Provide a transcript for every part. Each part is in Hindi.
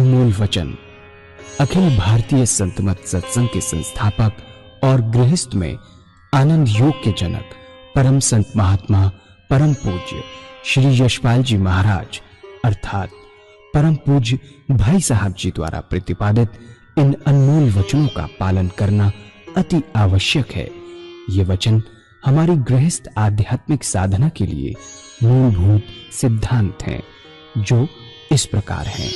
अनमोल वचन अखिल भारतीय संत मत सत्संग के संस्थापक और गृहस्थ में आनंद योग के जनक परम संत महात्मा परम पूज्य श्री यशपाल जी महाराज अर्थात परम पूज्य भाई साहब जी द्वारा प्रतिपादित इन अनमोल वचनों का पालन करना अति आवश्यक है। ये वचन हमारी गृहस्थ आध्यात्मिक साधना के लिए मूलभूत सिद्धांत हैं, जो इस प्रकार हैं।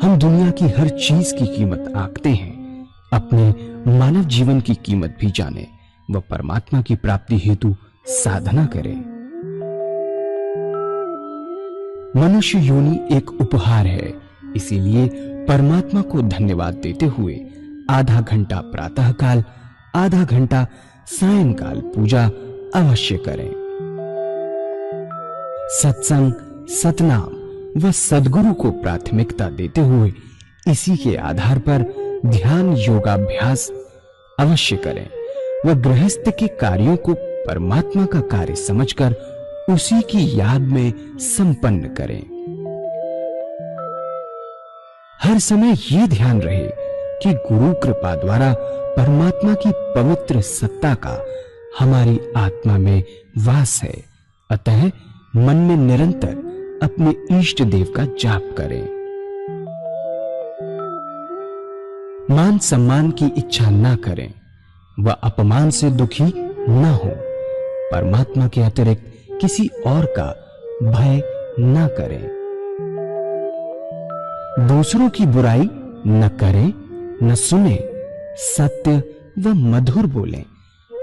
हम दुनिया की हर चीज की कीमत आंकते हैं, अपने मानव जीवन की कीमत भी जाने व परमात्मा की प्राप्ति हेतु साधना करें। मनुष्य योनि एक उपहार है, इसीलिए परमात्मा को धन्यवाद देते हुए आधा घंटा प्रातःकाल, आधा घंटा सायंकाल पूजा अवश्य करें। सत्संग, सतनाम व सद्गुरु को प्राथमिकता देते हुए इसी के आधार पर ध्यान योगाभ्यास अवश्य करें व गृहस्थ के कार्यों को परमात्मा का कार्य समझकर उसी की याद में संपन्न करें। हर समय ये ध्यान रहे कि गुरु कृपा द्वारा परमात्मा की पवित्र सत्ता का हमारी आत्मा में वास है, अतः मन में निरंतर अपने इष्ट देव का जाप करें। मान सम्मान की इच्छा ना करें व अपमान से दुखी ना हो। परमात्मा के अतिरिक्त किसी और का भय ना करें। दूसरों की बुराई न करें, न सुने, सत्य व मधुर बोलें,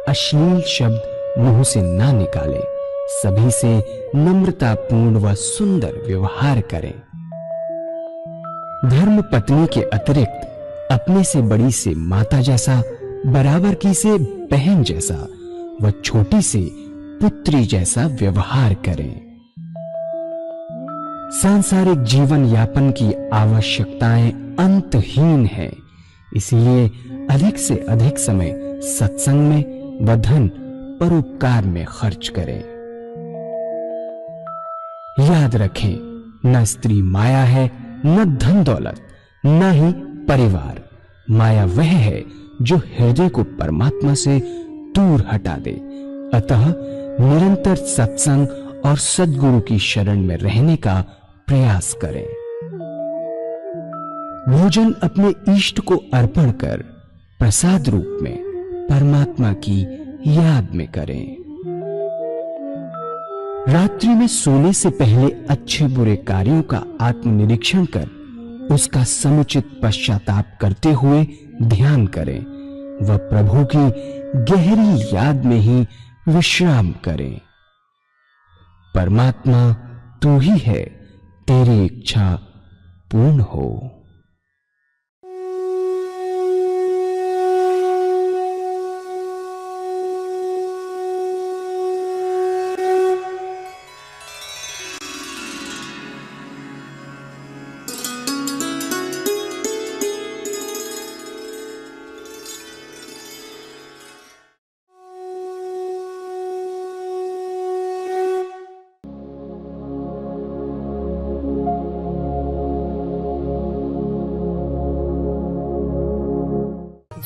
अश्लील शब्द मुंह से ना निकालें, सभी से नम्रतापूर्ण व सुंदर व्यवहार करें। धर्म पत्नी के अतिरिक्त अपने से बड़ी से माता जैसा, बराबर की से बहन जैसा व छोटी से पुत्री जैसा व्यवहार करें। सांसारिक जीवन यापन की आवश्यकताएं अंतहीन है, इसलिए अधिक से अधिक समय सत्संग में व धन परोपकार में खर्च करें। याद रखें, न स्त्री माया है, न धन दौलत, न ही परिवार। माया वह है जो हृदय को परमात्मा से दूर हटा दे। अतः निरंतर सत्संग और सद्गुरु की शरण में रहने का प्रयास करें। भोजन अपने इष्ट को अर्पण कर प्रसाद रूप में परमात्मा की याद में करें। रात्रि में सोने से पहले अच्छे बुरे कार्यों का आत्मनिरीक्षण कर उसका समुचित पश्चाताप करते हुए ध्यान करें व प्रभु की गहरी याद में ही विश्राम करें। परमात्मा तू ही है, तेरी इच्छा पूर्ण हो।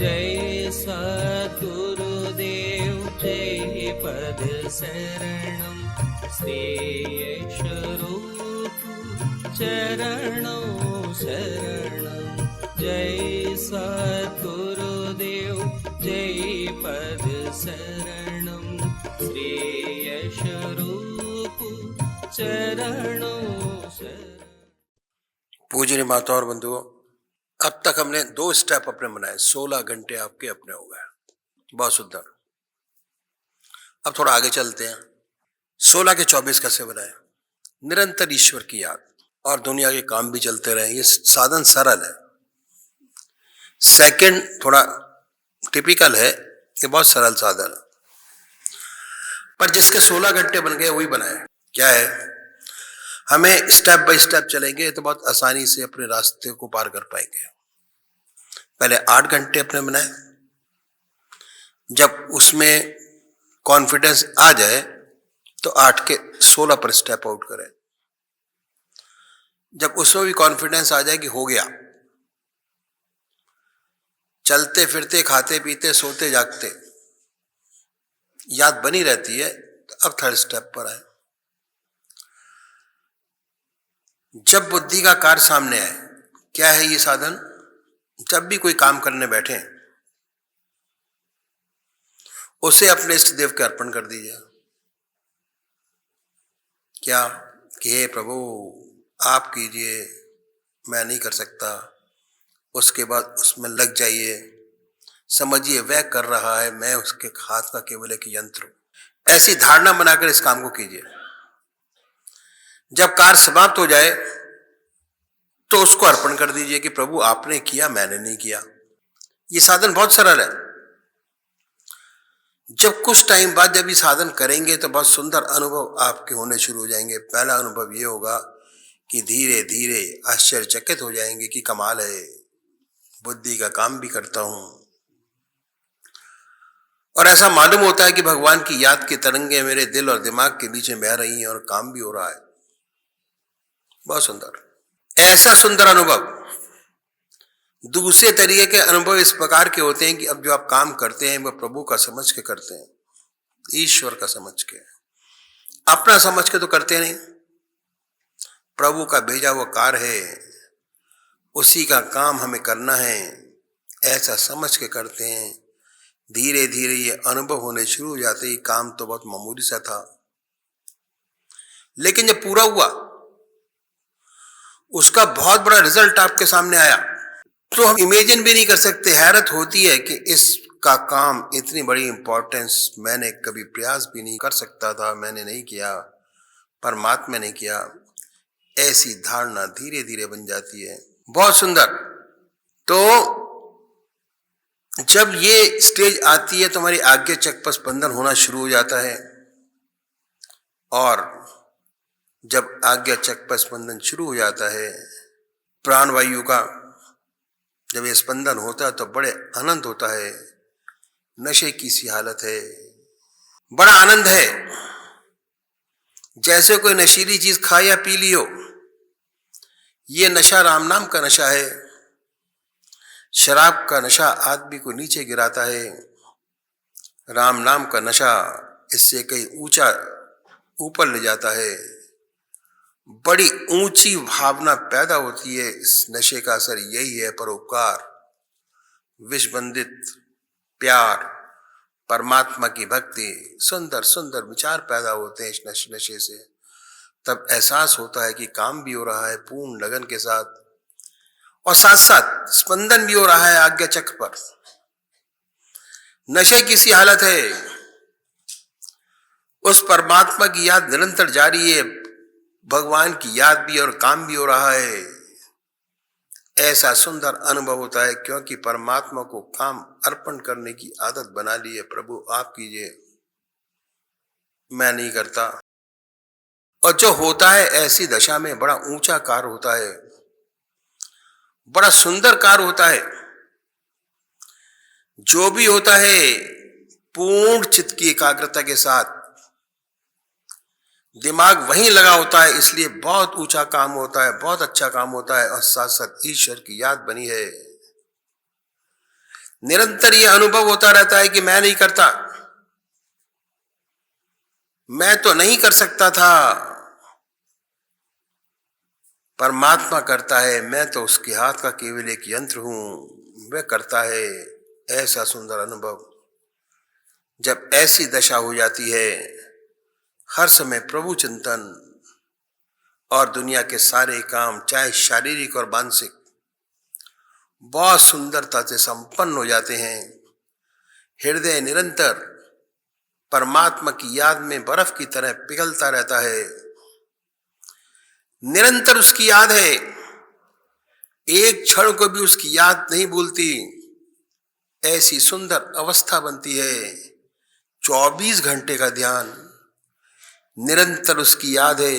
जय सद्गुरुदेव जय पद शरणं श्रेयस्वरूप चरणों शरणं। जय सद्गुरुदेव जय पद शरणं श्रेयस्वरूप चरणों शरणं। पूजनीय माता और बंधुओं, अब तक हमने 2 स्टेप अपने बनाए, 16 घंटे आपके अपने हो गए, बहुत सुंदर। अब थोड़ा आगे चलते हैं। 16 के 24 कैसे बनाए? निरंतर ईश्वर की याद और दुनिया के काम भी चलते रहे। ये साधन सरल है। सेकंड थोड़ा टिपिकल है, ये बहुत सरल साधन है, पर जिसके 16 घंटे बन गए वही बनाए। क्या है? हमें स्टेप बाय स्टेप चलेंगे तो बहुत आसानी से अपने रास्ते को पार कर पाएंगे। पहले 8 घंटे अपने बनाए, जब उसमें कॉन्फिडेंस आ जाए तो 8 के 16 पर स्टेप आउट करें। जब उसमें भी कॉन्फिडेंस आ जाए कि हो गया, चलते फिरते खाते पीते सोते जागते याद बनी रहती है, तो अब थर्ड स्टेप पर आए। जब बुद्धि का कार्य सामने आए, क्या है ये साधन? जब भी कोई काम करने बैठे उसे अपने इष्ट देव के अर्पण कर दीजिए। क्या कि हे प्रभु आप कीजिए, मैं नहीं कर सकता। उसके बाद उसमें लग जाइए, समझिए वह कर रहा है, मैं उसके हाथ का केवल एक यंत्र हूं। ऐसी धारणा बनाकर इस काम को कीजिए। जब कार्य समाप्त हो जाए तो उसको अर्पण कर दीजिए कि प्रभु आपने किया, मैंने नहीं किया। ये साधन बहुत सरल है। जब कुछ टाइम बाद जब ये साधन करेंगे तो बहुत सुंदर अनुभव आपके होने शुरू हो जाएंगे। पहला अनुभव ये होगा कि धीरे धीरे आश्चर्यचकित हो जाएंगे कि कमाल है, बुद्धि का काम भी करता हूं। और ऐसा मालूम होता है कि भगवान की याद की तरंगे मेरे दिल और दिमाग के बीच में बह रही हैं और काम भी हो रहा है। बहुत सुंदर। ऐसा सुंदर अनुभव। दूसरे तरीके के अनुभव इस प्रकार के होते हैं कि अब जो आप काम करते हैं वह प्रभु का समझ के करते हैं, ईश्वर का समझ के। अपना समझ के तो करते नहीं, प्रभु का भेजा हुआ कार्य है, उसी का काम हमें करना है, ऐसा समझ के करते हैं। धीरे धीरे ये अनुभव होने शुरू हो जाते ही काम तो बहुत मामूली सा था, लेकिन जब पूरा हुआ उसका बहुत बड़ा रिजल्ट आपके सामने आया तो हम इमेजिन भी नहीं कर सकते। हैरत होती है कि इसका काम इतनी बड़ी इंपॉर्टेंस मैंने कभी प्रयास भी नहीं कर सकता था, मैंने नहीं किया, परमात्मा ने किया। ऐसी धारणा धीरे धीरे बन जाती है। बहुत सुंदर। तो जब ये स्टेज आती है तो हमारी आज्ञा चक्र स्पंदन होना शुरू हो जाता है, और जब आज्ञा चक्र स्पंदन शुरू हो जाता है, प्राणवायु का जब ये स्पंदन होता है तो बड़े आनंद होता है। नशे की सी हालत है, बड़ा आनंद है, जैसे कोई नशीली चीज खा या पी ली हो। ये नशा राम नाम का नशा है। शराब का नशा आदमी को नीचे गिराता है, राम नाम का नशा इससे कहीं ऊंचा ऊपर ले जाता है। बड़ी ऊंची भावना पैदा होती है। इस नशे का असर यही है, परोपकार, विषबंदित प्यार, परमात्मा की भक्ति, सुंदर सुंदर विचार पैदा होते हैं इस नशे से। तब एहसास होता है कि काम भी हो रहा है पूर्ण लगन के साथ, और साथ साथ स्पंदन भी हो रहा है आज्ञा चक्र पर। नशे की सी हालत है, उस परमात्मा की याद निरंतर जारी है, भगवान की याद भी और काम भी हो रहा है। ऐसा सुंदर अनुभव होता है क्योंकि परमात्मा को काम अर्पण करने की आदत बना ली है। प्रभु आप कीजिए, मैं नहीं करता। और जो होता है ऐसी दशा में बड़ा ऊंचा कार्य होता है, बड़ा सुंदर कार्य होता है। जो भी होता है पूर्ण चित्त की एकाग्रता के साथ, दिमाग वहीं लगा होता है, इसलिए बहुत ऊंचा काम होता है, बहुत अच्छा काम होता है। और साथ साथ ईश्वर की याद बनी है। निरंतर यह अनुभव होता रहता है कि मैं नहीं करता, मैं तो नहीं कर सकता था, परमात्मा करता है, मैं तो उसके हाथ का केवल एक यंत्र हूं, वह करता है। ऐसा सुंदर अनुभव। जब ऐसी दशा हो जाती है, हर समय प्रभु चिंतन और दुनिया के सारे काम, चाहे शारीरिक और मानसिक, बहुत सुंदरता से संपन्न हो जाते हैं। हृदय निरंतर परमात्मा की याद में बर्फ की तरह पिघलता रहता है। निरंतर उसकी याद है, एक क्षण को भी उसकी याद नहीं भूलती। ऐसी सुंदर अवस्था बनती है। 24 घंटे का ध्यान, निरंतर उसकी याद है।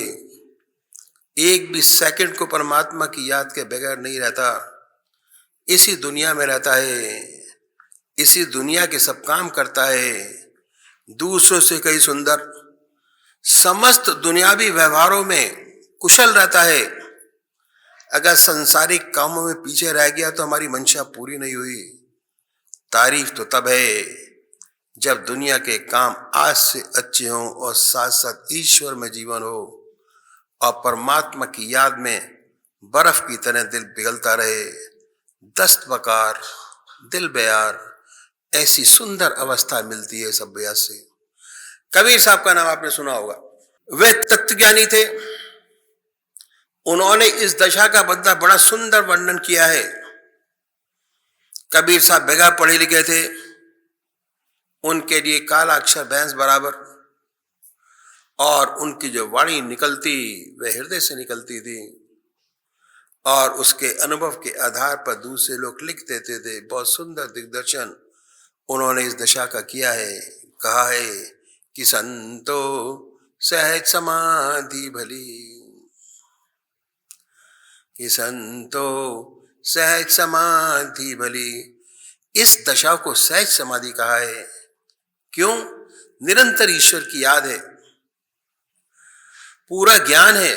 एक भी सेकंड को परमात्मा की याद के बगैर नहीं रहता। इसी दुनिया में रहता है, इसी दुनिया के सब काम करता है। दूसरों से कई सुंदर, समस्त दुनियावी व्यवहारों में कुशल रहता है। अगर संसारिक कामों में पीछे रह गया तो हमारी मंशा पूरी नहीं हुई। तारीफ तो तब है जब दुनिया के काम आज से अच्छे हों और साथ साथ ईश्वर में जीवन हो और परमात्मा की याद में बर्फ की तरह दिल पिघलता रहे। दस्त बकार दिल बेयार, ऐसी सुंदर अवस्था मिलती है सब अभ्यास से। कबीर साहब का नाम आपने सुना होगा। वे तत्वज्ञानी थे। उन्होंने इस दशा का बड़ा सुंदर वर्णन किया है। कबीर साहब बगैर पढ़े लिखे थे, उनके लिए काला अक्षर भैंस बराबर, और उनकी जो वाणी निकलती वह हृदय से निकलती थी और उसके अनुभव के आधार पर दूसरे लोग लिख देते थे। बहुत सुंदर दिग्दर्शन उन्होंने इस दशा का किया है। कहा है कि संतो सहज समाधि भली, कि संतो सहज समाधि भली। इस दशा को सहज समाधि कहा है। क्यों? निरंतर ईश्वर की याद है, पूरा ज्ञान है,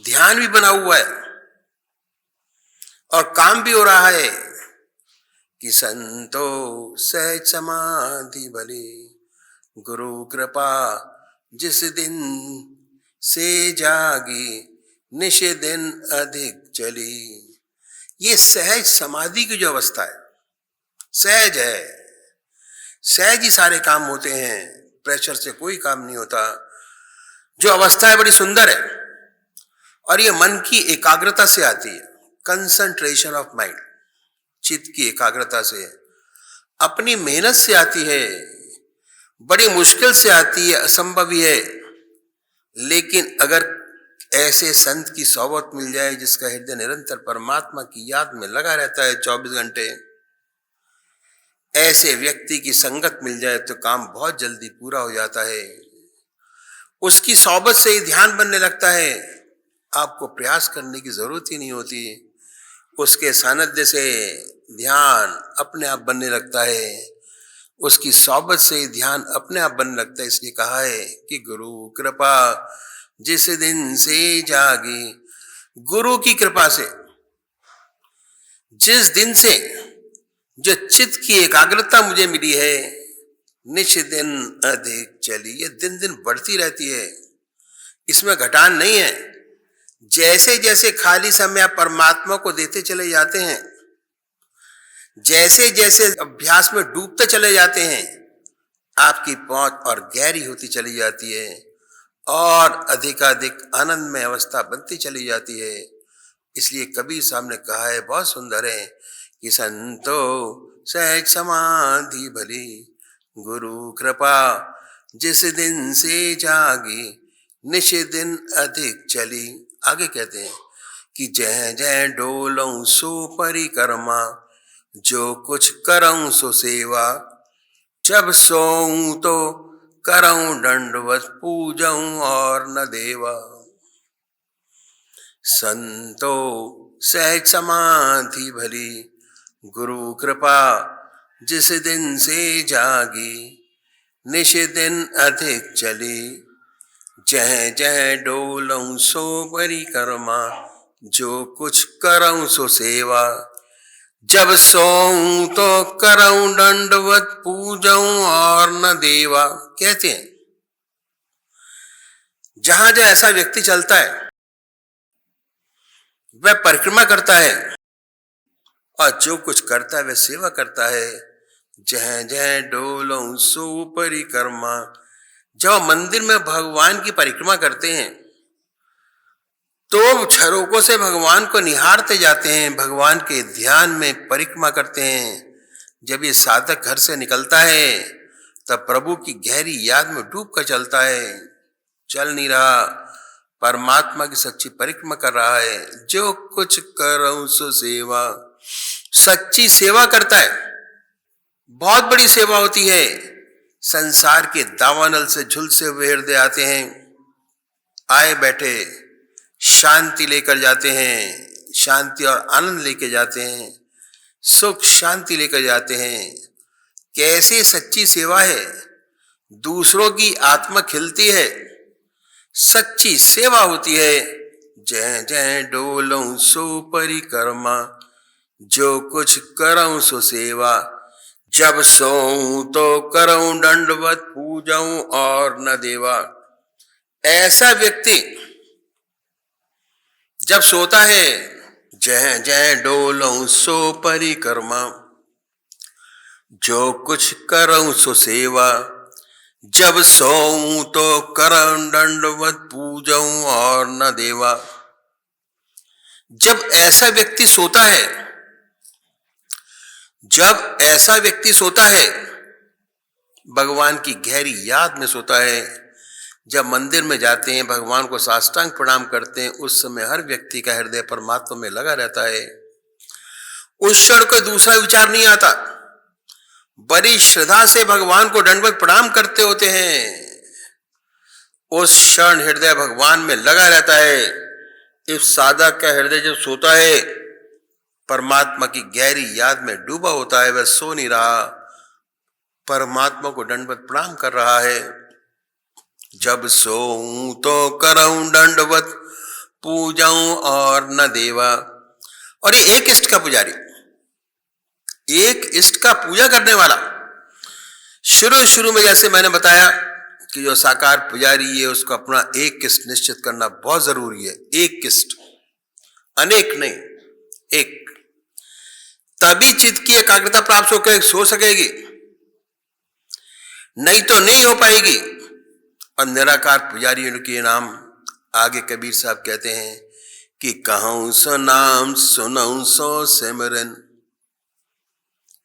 ध्यान भी बना हुआ है और काम भी हो रहा है। कि संतो सहज समाधि भली, गुरु कृपा जिस दिन से जागी, निश दिन अधिक चली। ये सहज समाधि की जो अवस्था है, सहज है, सहज ही सारे काम होते हैं, प्रेशर से कोई काम नहीं होता। जो अवस्था है बड़ी सुंदर है और ये मन की एकाग्रता से आती है, कंसंट्रेशन ऑफ माइंड, चित्त की एकाग्रता से, अपनी मेहनत से आती है, बड़ी मुश्किल से आती है, असंभव ही है। लेकिन अगर ऐसे संत की सोबत मिल जाए जिसका हृदय निरंतर परमात्मा की याद में लगा रहता है 24 घंटे, ऐसे व्यक्ति की संगत मिल जाए तो काम बहुत जल्दी पूरा हो जाता है। उसकी सोबत से ही ध्यान बनने लगता है, आपको प्रयास करने की जरूरत ही नहीं होती। उसके सानिध्य से ध्यान अपने आप बनने लगता है, उसकी सोबत से ध्यान अपने आप बनने लगता है। इसलिए कहा है कि गुरु कृपा जिस दिन से जागी, गुरु की कृपा से जिस दिन से जो चित्त की एकाग्रता मुझे मिली है, निश दिन अधिक चली। ये दिन दिन बढ़ती रहती है, इसमें घटान नहीं है। जैसे जैसे खाली समय आप परमात्मा को देते चले जाते हैं, जैसे जैसे अभ्यास में डूबते चले जाते हैं, आपकी पहुंच और गहरी होती चली जाती है और अधिकाधिक आनंदमय अवस्था बनती चली जाती है। इसलिए कबीर साहब ने कहा है, बहुत सुंदर है, कि संतो सहज समाधि भली, गुरु कृपा जिस दिन से जागी, निश दिन अधिक चली। आगे कहते हैं कि जय जय डोलऊं सो परिक्रमा, जो कुछ करऊं सो सेवा, जब सोऊं तो करऊं दंडवत पूजऊं और न देवा। संतो सहज समाधि भली, गुरु कृपा जिस दिन से जागी, निश दिन अधिक चली। जय जय डोलऊं सो परिक्रमा, जो कुछ करऊं सो सेवा, जब सोऊं तो करऊं दंडवत पूजऊं और न देवा। कहते हैं जहां जहां ऐसा व्यक्ति चलता है वह परिक्रमा करता है और जो कुछ करता है वह सेवा करता है। जय जय डोलऊं सो परिक्रमा। जब मंदिर में भगवान की परिक्रमा करते हैं तो झरोकों से भगवान को निहारते जाते हैं, भगवान के ध्यान में परिक्रमा करते हैं। जब ये साधक घर से निकलता है तब प्रभु की गहरी याद में डूब कर चलता है, चल नहीं रहा, परमात्मा की सच्ची परिक्रमा कर रहा है। जो कुछ करऊं सो सेवा, सच्ची सेवा करता है। बहुत बड़ी सेवा होती है। संसार के दावानल से झुलसे हुए हृदय आते हैं, आए बैठे शांति लेकर जाते हैं, शांति और आनंद लेकर जाते हैं, सुख शांति लेकर जाते हैं। कैसे सच्ची सेवा है, दूसरों की आत्मा खिलती है, सच्ची सेवा होती है जय जय डोलऊं सो परिक्रमा, जो कुछ करऊं सो सेवा, जब सोऊं तो करऊं दंडवत पूजाऊं और न देवा। ऐसा व्यक्ति जब सोता है, जय जय डोलऊं सो परिक्रमा, जो कुछ करऊं सो सेवा, जब सोऊं तो करऊं दंडवत पूजाऊं और न देवा। जब ऐसा व्यक्ति सोता है, जब ऐसा व्यक्ति सोता है, भगवान की गहरी याद में सोता है, जब मंदिर में जाते हैं, भगवान को साष्टांग प्रणाम करते हैं, उस समय हर व्यक्ति का हृदय परमात्मा में लगा रहता है। उस क्षण कोई दूसरा विचार नहीं आता, बड़ी श्रद्धा से भगवान को दंडवत प्रणाम करते होते हैं। उस क्षण हृदय भगवान में लगा रहता है। इस साधक का हृदय जब सोता है, परमात्मा की गहरी याद में डूबा होता है। वह सो नहीं रहा, परमात्मा को दंडवत प्रणाम कर रहा है। जब सोऊं तो करऊं दंडवत पूजाऊं और न देवा। और ये एक इष्ट का पुजारी, एक इष्ट का पूजा करने वाला, शुरू में जैसे मैंने बताया कि जो साकार पुजारी है उसको अपना एक इष्ट निश्चित करना बहुत जरूरी है। एक इष्ट, अनेक नहीं, एक। तभी चित्त की एकाग्रता प्राप्त होकर सो सकेगी, नहीं तो नहीं हो पाएगी। और निराकार पुजारी के नाम आगे कबीर साहब कहते हैं कि कहूं सो नाम सुनऊं सो सिमरन,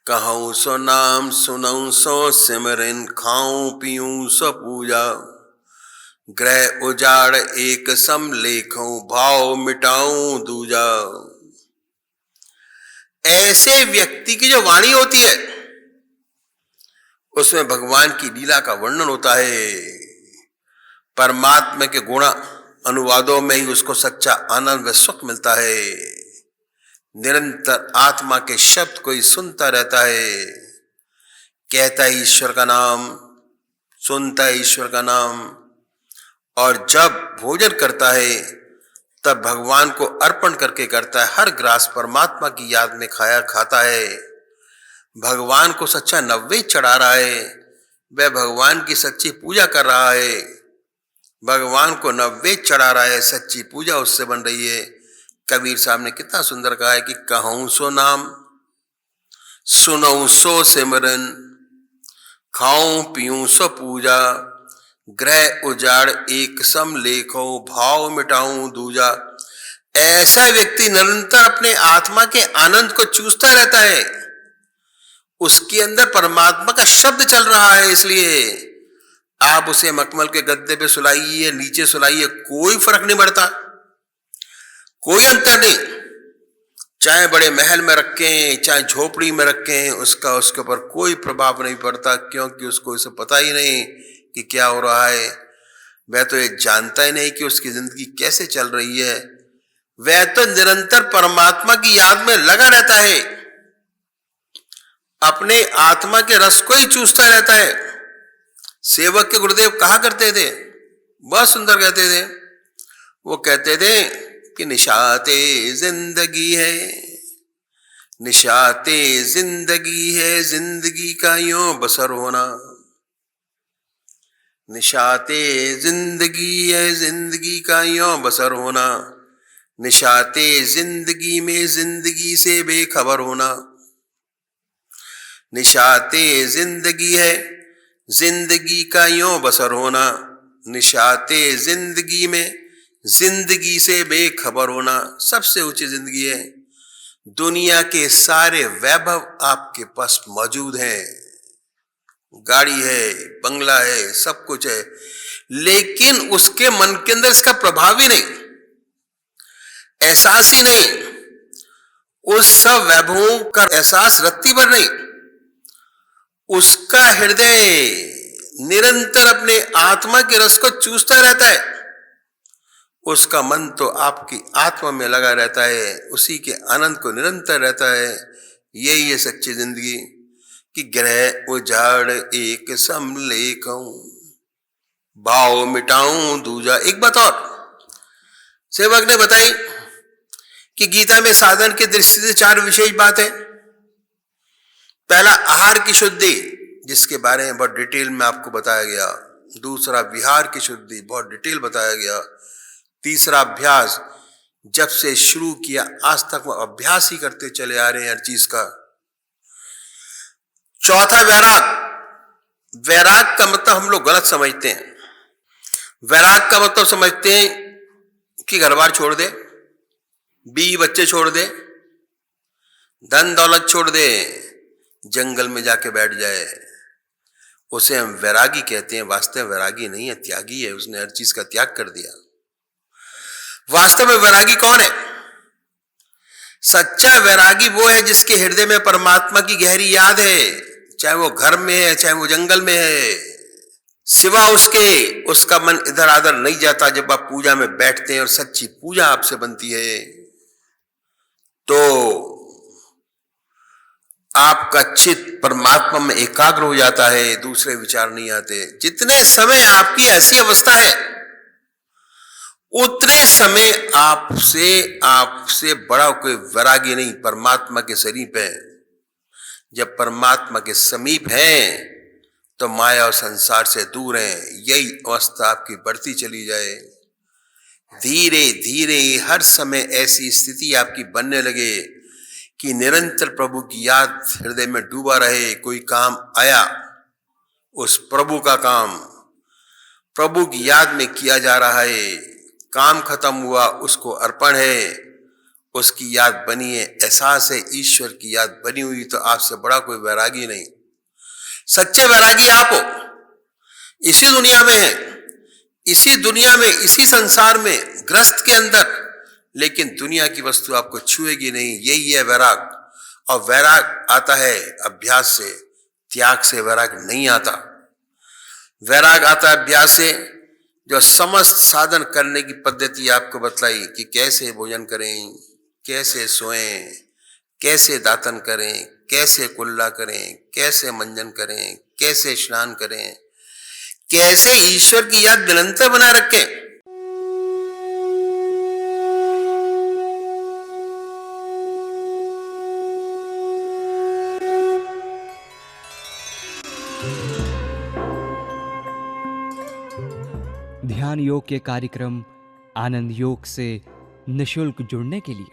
कहूं सो नाम सुनऊं सो सिमरन, खाऊं पीऊं सो पूजा, ग्रह उजाड़ एक सम लेखूं, भाव मिटाऊं दूजा। ऐसे व्यक्ति की जो वाणी होती है उसमें भगवान की लीला का वर्णन होता है। परमात्मा के गुण अनुवादों में ही उसको सच्चा आनंद व सुख मिलता है। निरंतर आत्मा के शब्द को ही सुनता रहता है, कहता है ईश्वर का नाम, सुनता है ईश्वर का नाम। और जब भोजन करता है तब भगवान को अर्पण करके करता है। हर ग्रास परमात्मा की याद में खाता है। भगवान को सच्चा नैवेद्य चढ़ा रहा है, वह भगवान की सच्ची पूजा कर रहा है। भगवान को नैवेद्य चढ़ा रहा है, सच्ची पूजा उससे बन रही है। कबीर साहब ने कितना सुंदर कहा है कि कहूं सो नाम सुनऊं सो सिमरन, खाऊं पीऊं सो पूजा, ग्रह उजाड़ एक सम लेखो, भाव मिटाऊं दूजा। ऐसा व्यक्ति निरंतर अपने आत्मा के आनंद को चूसता रहता है। उसके अंदर परमात्मा का शब्द चल रहा है। इसलिए आप उसे मखमल के गद्दे पे सुलाइए, नीचे सुलाइए, कोई फर्क नहीं पड़ता, कोई अंतर नहीं। चाहे बड़े महल में रखें, चाहे झोपड़ी में रखें, उसका उसके ऊपर कोई प्रभाव नहीं पड़ता, क्योंकि उसको इसे पता ही नहीं कि क्या हो रहा है। वह तो ये जानता ही नहीं कि उसकी जिंदगी कैसे चल रही है। वह तो निरंतर परमात्मा की याद में लगा रहता है, अपने आत्मा के रस को ही चूसता रहता है। सेवक के गुरुदेव कहा करते थे, बहुत सुंदर कहते थे। वो कहते थे कि निशाते जिंदगी है, निशाते जिंदगी है, जिंदगी का यूं बसर होना। निशाते जिंदगी है, जिंदगी का यूं बसर होना। निशाते जिंदगी में जिंदगी से बेखबर होना। निशाते जिंदगी है, जिंदगी का यूं बसर होना। निशाते जिंदगी में जिंदगी से बेखबर होना। सबसे ऊंची जिंदगी है। दुनिया के सारे वैभव आपके पास मौजूद हैं, गाड़ी है, बंगला है, सब कुछ है, लेकिन उसके मन के अंदर इसका प्रभाव ही नहीं, एहसास ही नहीं। उस सब वैभवों का एहसास रत्ती भर नहीं। उसका हृदय निरंतर अपने आत्मा के रस को चूसता रहता है। उसका मन तो आपकी आत्मा में लगा रहता है, उसी के आनंद को निरंतर रहता है। यही है सच्ची जिंदगी कि ग्रह उजाड़ एक सम लेखूं, भाव मिटाऊं दूजा। एक बात और, सेवक ने बताई कि गीता में साधन की दृष्टि से 4 विशेष बात है। पहला, आहार की शुद्धि, जिसके बारे में बहुत डिटेल में आपको बताया गया। दूसरा, विहार की शुद्धि, बहुत डिटेल बताया गया। तीसरा, अभ्यास, जब से शुरू किया आज तक वो अभ्यास ही करते चले आ रहे हैं हर चीज का। चौथा, वैराग। वैराग का मतलब हम लोग गलत समझते हैं। वैराग का मतलब समझते हैं कि घर बार छोड़ दे, बीवी बच्चे छोड़ दे, धन दौलत छोड़ दे, जंगल में जाके बैठ जाए, उसे हम वैरागी कहते हैं। वास्तव में वैरागी नहीं है, त्यागी है। उसने हर चीज का त्याग कर दिया। वास्तव में वैरागी कौन है? सच्चा वैरागी वो है जिसके हृदय में परमात्मा की गहरी याद है, चाहे वो घर में है, चाहे वो जंगल में है। सिवा उसके उसका मन इधर उधर नहीं जाता। जब आप पूजा में बैठते हैं और सच्ची पूजा आपसे बनती है तो आपका चित्त परमात्मा में एकाग्र हो जाता है, दूसरे विचार नहीं आते। जितने समय आपकी ऐसी अवस्था है उतने समय आपसे बड़ा कोई वैरागी नहीं परमात्मा के समीप है। जब परमात्मा के समीप हैं तो माया और संसार से दूर हैं। यही अवस्था आपकी बढ़ती चली जाए। धीरे धीरे हर समय ऐसी स्थिति आपकी बनने लगे कि निरंतर प्रभु की याद हृदय में डूबा रहे। कोई काम आया, उस प्रभु का काम प्रभु की याद में किया जा रहा है। काम खत्म हुआ, उसको अर्पण है, उसकी याद बनी है, एहसास है ईश्वर की याद बनी हुई। तो आपसे बड़ा कोई वैरागी नहीं। सच्चे वैरागी आप हो। इसी दुनिया में है, इसी दुनिया में, इसी संसार में, ग्रस्त के अंदर, लेकिन दुनिया की वस्तु आपको छुएगी नहीं। यही है वैराग। और वैराग आता है अभ्यास से, त्याग से वैराग नहीं आता। वैराग आता है अभ्यास से। जो समस्त साधन करने की पद्धति आपको बतलाई कि कैसे भोजन करें, कैसे सोएं, कैसे दातन करें, कैसे कुल्ला करें, कैसे मंजन करें, कैसे स्नान करें, कैसे ईश्वर की याद निरंतर बनाए रखें। ध्यान योग के कार्यक्रम आनंद योग से निशुल्क जुड़ने के लिए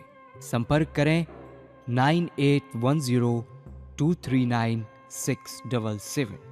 संपर्क करें 9810239677।